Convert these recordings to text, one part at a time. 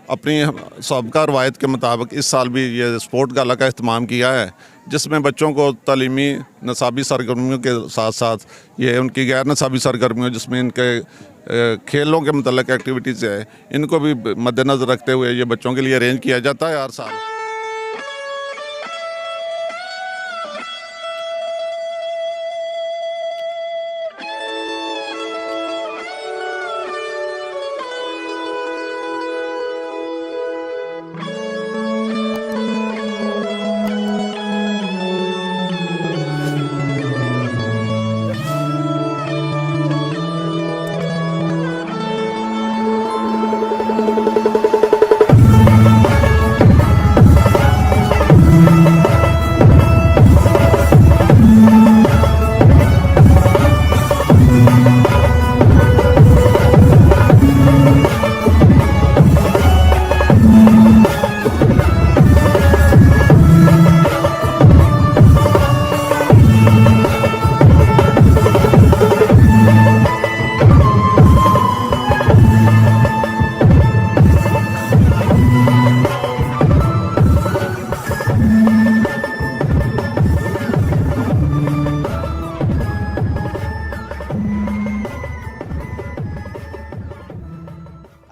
अपनी सबका रवायत के मुताबिक इस साल भी ये स्पोर्ट गाला का इख्तिमाम किया है, जिसमें बच्चों को तालीमी नसाबी सरगर्मियों के साथ साथ ये उनकी गैर नसाबी सरगर्मियों जिसमें इनके खेलों के मतलब एक्टिविटीज़ है, इनको भी मद्देनज़र रखते हुए ये बच्चों के लिए अरेंज किया जाता है हर साल।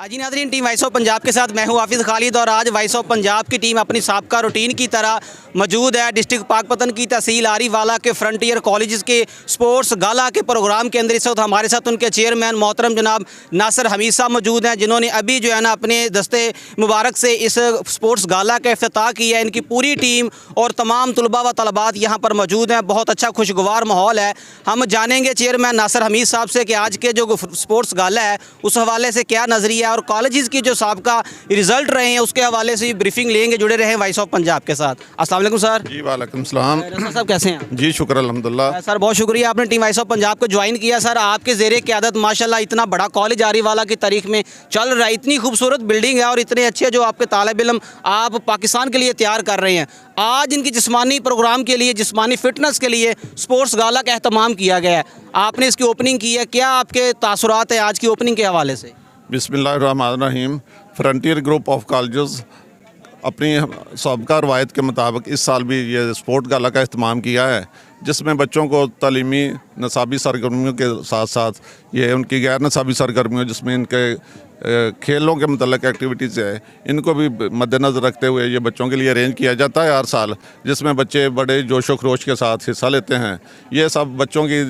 जी नाज़रीन, टीम वॉइस ऑफ पंजाब के साथ मैं हूं हाफिज़ खालिद और आज वॉइस ऑफ पंजाब की टीम अपनी साबका रूटीन की तरह मौजूद है डिस्ट्रिक्ट पाकपतन की तहसील आरीवाला के फ्रंटियर कॉलेजेस के स्पोर्ट्स गाला के प्रोग्राम के अंदर। इस वक्त हमारे साथ उनके चेयरमैन मोहतरम जनाब नासिर हमीद साहब मौजूद हैं, जिन्होंने अभी जो है ना अपने दस्ते मुबारक से इस स्पोर्ट्स गाला का इफ्तिताह किया है। इनकी पूरी टीम और तमाम तलबा व तलबात यहाँ पर मौजूद हैं। बहुत अच्छा खुशगवार माहौल है। हम जानेंगे चेयरमैन नासिर हमीद साहब से कि आज के जो स्पोर्ट्स गाला है उस हवाले से क्या नज़रिया और कॉलेजेस की जो साबका रिजल्ट रहे हैं उसके हवाले से ब्रीफिंग लेंगे। जुड़े रहे वॉइस ऑफ पंजाब के साथ। अस्सलाम वालेकुम सर। जी वालेकुम सलाम। साहब कैसे हैं? जी शुक्र अल्हम्दुलिल्लाह। सर बहुत शुक्रिया, आपने टीम वॉइस ऑफ पंजाब को ज्वाइन किया। सर आपके ज़ेरे क़यादत माशाल्लाह इतना बड़ा कॉलेज आरीवाला की तारीख में चल रहा है, इतनी खूबसूरत बिल्डिंग है और इतने अच्छे जो आपके तालिब इल्म आप पाकिस्तान के लिए तैयार कर रहे हैं। आज इनकी जिस्मानी प्रोग्राम के लिए, जिस्मानी फ़िटनेस के लिए स्पोर्ट्स गाला का एहतमाम किया गया है। आपने इसकी ओपनिंग की है, क्या आपके तासुरात है आज की ओपनिंग के हवाले से? बिस्मिल्लाहिर्रहमानिर्रहीम। फ्रंटियर ग्रुप ऑफ कॉलेजेस अपनी सबका रवायत के मुताबिक इस साल भी ये स्पोर्ट गाला का इख्तिमाम किया है, जिसमें बच्चों को तालीमी नसाबी सरगर्मियों के साथ साथ ये उनकी गैर नसाबी सरगर्मियों जिसमें इनके खेलों के मतलब एक्टिविटीज़ है, इनको भी मद्देनज़र रखते हुए ये बच्चों के लिए अरेंज किया जाता है हर साल, जिसमें बच्चे बड़े जोशो खरोश के साथ हिस्सा लेते हैं। ये सब बच्चों की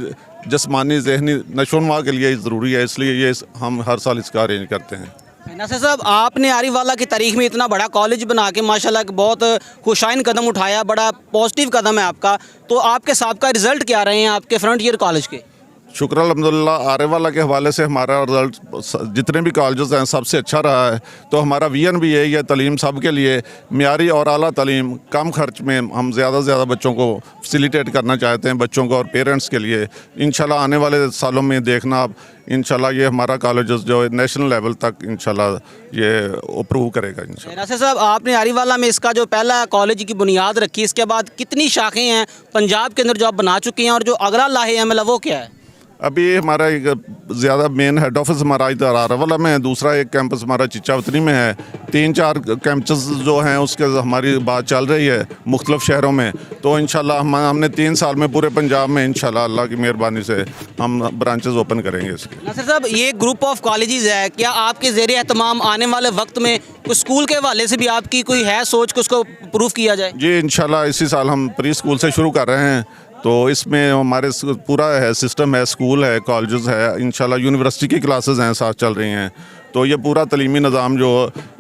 जिस्मानी ज़हनी नशोनुमा के लिए ज़रूरी है, इसलिए ये हम हर साल इसका अरेंज करते हैं। नासिर साहब, आपने आरीवाला की तारीख में इतना बड़ा कॉलेज बना के माशाल्लाह बहुत खुशाइन कदम उठाया, बड़ा पॉजिटिव कदम है आपका। तो आपके साबका रिज़ल्ट क्या रहे हैं आपके फ्रंट ईयर कॉलेज के? शुक्र अल्हम्दुलिल्लाह, आरीवाला के हवाले से हमारा रिज़ल्ट जितने भी कॉलेजेस हैं सबसे अच्छा रहा है। तो हमारा विजन भी यही है, तालीम सब के लिए मियारी और आला तालीम कम खर्च में हम ज़्यादा से ज़्यादा बच्चों को फैसिलिटेट करना चाहते हैं, बच्चों को और पेरेंट्स के लिए। इंशाल्लाह आने वाले सालों में देखना आप, इंशाल्लाह ये हमारा कॉलेजेस जो नेशनल लेवल तक इंशाल्लाह ये अप्रूव करेगा इंशाल्लाह। नासिर साहब, आपने आरीवाला में इसका जो पहला कॉलेज की बुनियाद रखी, इसके बाद कितनी शाखें हैं पंजाब के अंदर जो आप बना चुके हैं और जो अगला लाहे अमल है वो क्या है? अभी हमारा एक ज़्यादा मेन हेड ऑफिस हमारा इधर आरीवाला में है, दूसरा एक कैंपस हमारा चिचावतनी में है, 3-4 कैंपस जो हैं उसके हमारी बात चल रही है मुख्तलिफ शहरों में। तो इंशाल्लाह हमने 3 साल में पूरे पंजाब में इंशाल्लाह अल्लाह की मेहरबानी से हम ब्रांचेस ओपन करेंगे इसके। नासिर साहब, ये ग्रुप ऑफ कॉलेजेस है, क्या आपके ज़ेरे एहतमाम आने वाले वक्त में कुछ स्कूल के हवाले से भी आपकी कोई है सोच कि उसको प्रूफ किया जाए? जी इंशाल्लाह इसी साल हम प्री स्कूल से शुरू कर रहे हैं, तो इसमें हमारे पूरा है सिस्टम है, स्कूल है, कॉलेजेस है, इंशाल्लाह यूनिवर्सिटी की क्लासेस हैं साथ चल रही हैं। तो ये पूरा तलीमी निज़ाम जो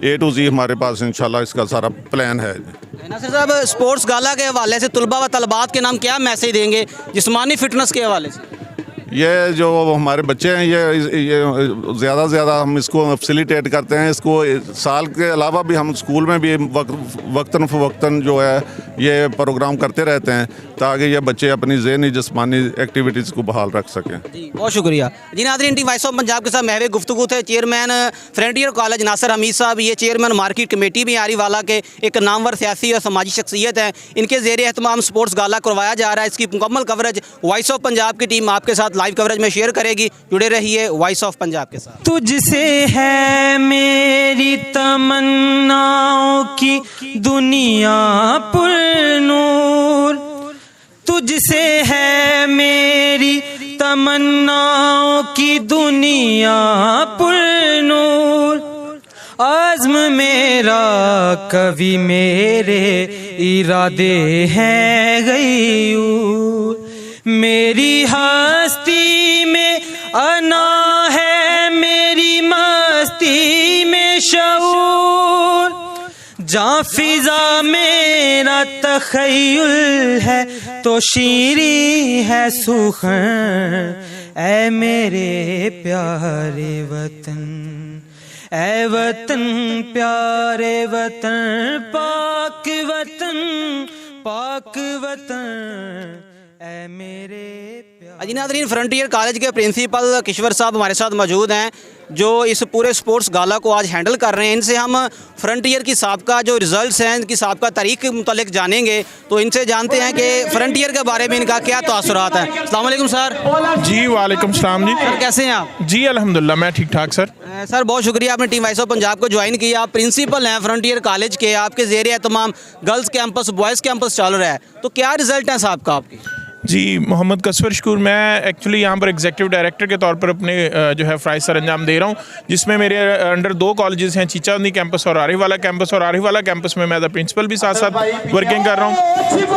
A to Z हमारे पास इंशाल्लाह इसका सारा प्लान है। नासिर साहब, स्पोर्ट्स गाला के हवाले से तलबा व तलबात के नाम क्या मैसेज देंगे जिस्मानी फ़िटनेस के हवाले से? ये जो हमारे बच्चे हैं ये ज़्यादा से ज़्यादा हम इसको फैसिलिटेट करते हैं। इसको साल के अलावा भी हम स्कूल में भी वक्तन फ़वक्तन जो है ये प्रोग्राम करते रहते हैं ताकि ये बच्चे अपनी ज़हनी जिस्मानी एक्टिविटीज़ को बहाल रख सकें। जी बहुत शुक्रिया। जी नाज़रीन, टीम वॉइस ऑफ पंजाब के साथ महवे गुफ्तगू थे chairman frontier college Nasir Hamid साहब। ये चेयरमैन मार्केट कमेटी भी आरीवाला के एक नामवर सियासी और समाजी शख्सियत हैं। इनके ज़ेरे एहतमाम स्पोर्ट्स गाला करवाया जा रहा है। इसकी मुकम्मल कवरेज वॉइस ऑफ पंजाब की टीम आपके साथ लाइव कवरेज में शेयर करेगी। जुड़े रहिए वॉइस ऑफ पंजाब के साथ। तुझसे है मेरी तमन्नाओं की दुनिया पुरनूर, तुझसे है मेरी तमन्नाओं की दुनिया पुरनूर। आज़्म मेरा कवि मेरे इरादे हैं गयूर, मेरी हस्ती में अना है मेरी मस्ती में शऊर। जहाँ फिजा मेरा तखय्युल है तो शीरी है सुखन। ऐ मेरे प्यारे वतन, ऐ वतन प्यारे वतन, पाक वतन पाक वतन, ऐ मेरे प्यारे। जी नाज़रीन, फ्रंटियर कॉलेज के प्रिंसिपल किश्वर साहब हमारे साथ मौजूद हैं, जो इस पूरे स्पोर्ट्स गाला को आज हैंडल कर रहे हैं। इनसे हम फ्रंटियर की साबका जो रिजल्ट्स हैं, इनकी साबका तारीख के मुतालिक जानेंगे। तो इनसे जानते हैं कि फ्रंटियर के बारे में इनका क्या तासुरात हैं। अस्सलाम वालेकुम सर। जी वालेकुम सलाम जी। सर कैसे हैं आप? जी अल्हम्दुलिल्लाह मैं ठीक ठाक सर। सर बहुत शुक्रिया, आपने टीम वॉइस ऑफ पंजाब को ज्वाइन किया। आप प्रिंसिपल हैं फ्रंटियर कॉलेज के, आपके ज़ेरे तमाम गर्ल्स कैंपस बॉयज़ कैंपस चल रहा है, तो क्या रिजल्ट हैं साहब का आपकी? जी मोहम्मद कसवर शकूर, मैं एक्चुअली यहाँ पर एग्जीक्यूटिव डायरेक्टर के तौर पर अपने जो है फ़राइज़ सर अंजाम दे रहा हूँ, जिसमें मेरे अंडर 2 कॉलेजेस हैं, चीचावंदी कैंपस और आरिफवाला कैंपस। और आरिफवाला कैंपस में मैं एज प्रिंसिपल भी साथ साथ वर्किंग कर रहा हूँ।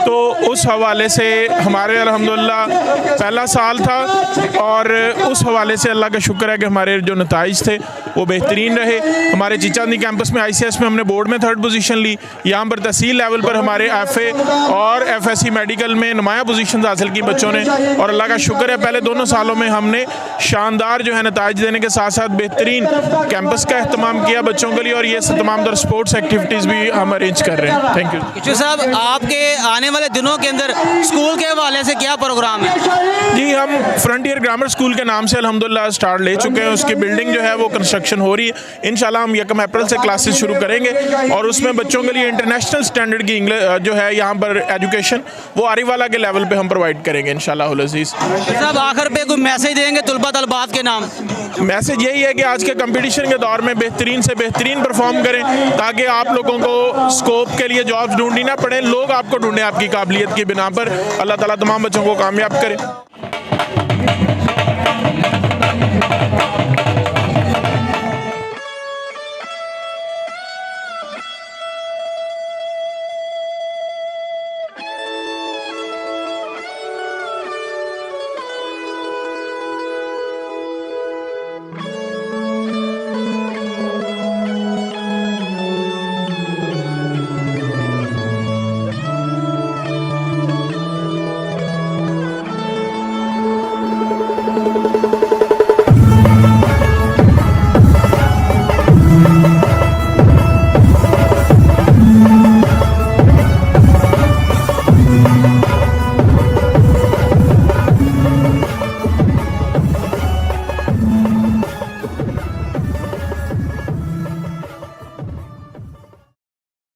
तो उस हवाले से हमारे अल्हम्दुलिल्लाह पहला साल था, और उस हवाले से अल्लाह का शुक्र है कि हमारे जो नताइज थे वो बेहतरीन रहे। हमारे चीचावंदी कैंपस में ICS में हमने बोर्ड में 3rd पोजीशन ली। यहाँ पर तहसील लेवल पर हमारे FA और FSC मेडिकल में नुमाया पोजीशन हासिल की बच्चों ने, और अल्लाह का शुक्र है पहले दोनों सालों में हमने शानदार जो है नताइज देने के साथ साथ बेहतरीन कैंपस का अहतमाम किया बच्चों के लिए, और ये तमाम तर स्पोर्ट्स एक्टिविटीज़ भी हम अरेंज कर रहे हैं। Thank you. किशोर साहब, आपके आने वाले दिनों के अंदर स्कूल के हवाले से क्या प्रोग्राम है? जी हम फ्रंटियर ग्रामर स्कूल के नाम से अल्हम्दुलिल्लाह स्टार्ट ले चुके हैं। उसकी बिल्डिंग जो है वो कंस्ट्रक्शन हो रही है। इंशाल्लाह हम 1 अप्रैल से क्लासेस शुरू करेंगे, और उसमें बच्चों के लिए इंटरनेशनल स्टैंडर्ड की इंग्लिश जो है यहाँ पर एजुकेशन वो आरिफवाला के लेवल पे हम प्रोवाइड करेंगे इंशाल्लाह उल अज़ीज़। साहब आखिर पे कोई मैसेज देंगे तलबा तलबात के नाम? मैसेज यही है कि आज के कंपटीशन के दौर में बेहतरीन से बेहतरीन परफॉर्म करें, ताकि आप लोगों को स्कोप के लिए जॉब्स ढूंढनी ना पड़े, लोग आपको ढूंढें आपकी काबिलियत की बिना पर। अल्लाह ताला तमाम बच्चों को कामयाब करे।